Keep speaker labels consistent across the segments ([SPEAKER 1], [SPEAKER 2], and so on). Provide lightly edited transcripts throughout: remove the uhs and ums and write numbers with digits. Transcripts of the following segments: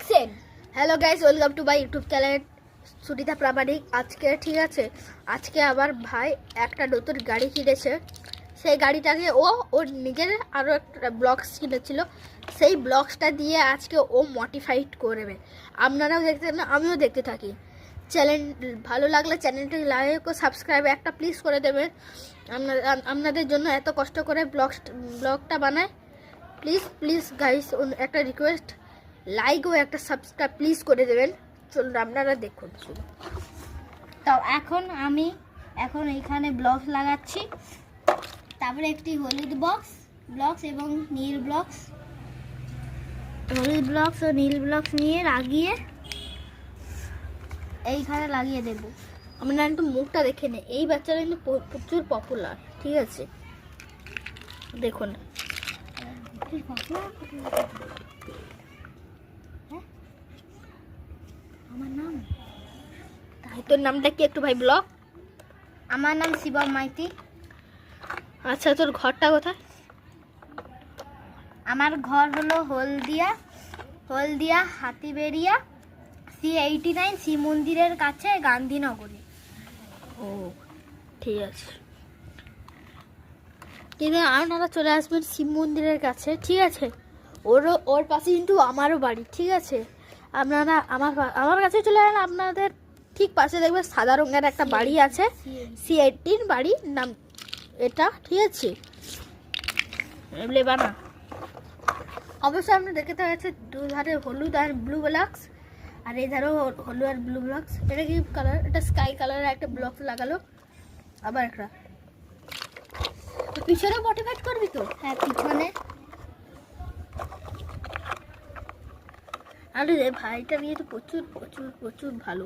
[SPEAKER 1] Action.
[SPEAKER 2] Hello guys, welcome to my YouTube channel Sunita Pramanik. আজকে ঠিক আছে, আজকে আমার ভাই একটা নতুন গাড়ি কিনেছে। সেই গাড়িটাকে ওর নিজের আরও একটা ব্লগস কিনেছিল, সেই ব্লগসটা দিয়ে আজকে ও মডিফাইড করবে। আপনারাও দেখতে না, আমিও দেখতে থাকি। চ্যানেল ভালো লাগলে চ্যানেলটি লাইক ও সাবস্ক্রাইব একটা প্লিজ করে দেবেন। আপনাদের জন্য এত কষ্ট করে ব্লগটা বানায়। প্লিজ প্লিজ গাইস, একটা রিকোয়েস্ট, লাইক ও একটা সাবস্ক্রাইব প্লিজ করে দেবেন। চলুন আপনারা দেখুন।
[SPEAKER 1] তো আমি এখানে ব্লকস লাগাচ্ছি, তারপরে একটি হলুদ ব্লকস এবং নীল ব্লকস, হলুদ ব্লকস ও নীল ব্লকস নিয়ে লাগিয়ে এইখানে লাগিয়ে দেব।
[SPEAKER 2] আপনারা একটু মুখটা দেখে নেই, এই বাচ্চারা কিন্তু প্রচুর পপুলার, ঠিক আছে? দেখুন
[SPEAKER 1] আমার নাম,
[SPEAKER 2] তোর নামটা কি একটু ভাই ব্লগ?
[SPEAKER 1] আমার নাম শিবম মাইতি।
[SPEAKER 2] আচ্ছা, তোর ঘরটা কোথায়?
[SPEAKER 1] আমার ঘর হলো হলদিয়া হাতিবেড়িয়া C89 শিব মন্দিরের কাছে, গান্ধীনগরে।
[SPEAKER 2] ও ঠিক আছে, কিন্তু আপনারা চলে আসবেন শিব মন্দিরের কাছে, ঠিক আছে? ওর পাশে কিন্তু আমারও বাড়ি, ঠিক আছে? আপনারা আমার কাছে চলে আসেন, আপনাদের ঠিক পাশে দেখবেন সাদা রঙের একটা বাড়ি আছে, C18 বাড়ির নাম এটা, ঠিক আছে? লেবানা অবশ্যই আপনি দেখতে পাচ্ছেন দুধারে হলুদ আর ব্লু ব্লকস, আর এই ধারেও হলুদ আর ব্লু ব্লকস। এটা কি কালার? এটা স্কাই কালারের একটা ব্লকস লাগালো। আবার একটা পিছনে মডিফাইড করবি তো?
[SPEAKER 1] হ্যাঁ, পিছনে।
[SPEAKER 2] আরে রে ভাইটা নিয়ে তো প্রচুর প্রচুর প্রচুর ভালো।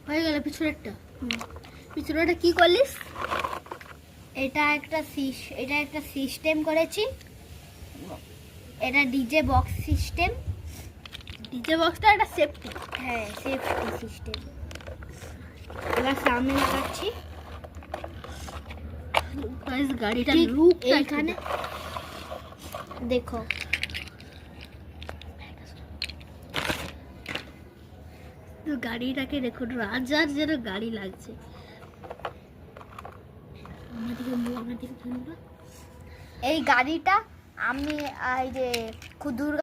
[SPEAKER 2] হয়ে গেল পিছনেরটা। পিছনেরটা কি করলিস?
[SPEAKER 1] এটা একটা সিস্টেম করেছি, এটা ডিজে বক্স সিস্টেম।
[SPEAKER 2] ডিজে বক্সটা একটা সেফটি।
[SPEAKER 1] হ্যাঁ, সেফটি সিস্টেম। এবার সামনে লাগাচ্ছি।
[SPEAKER 2] গাইস, গাড়িটা
[SPEAKER 1] ঠিক
[SPEAKER 2] লুকটা
[SPEAKER 1] এইখানে দেখো,
[SPEAKER 2] তো গাড়িটাকে দেখুন, রাজার যেন গাড়ি লাগছে।
[SPEAKER 1] এই গাড়িটা আমি এই যে দুর্গা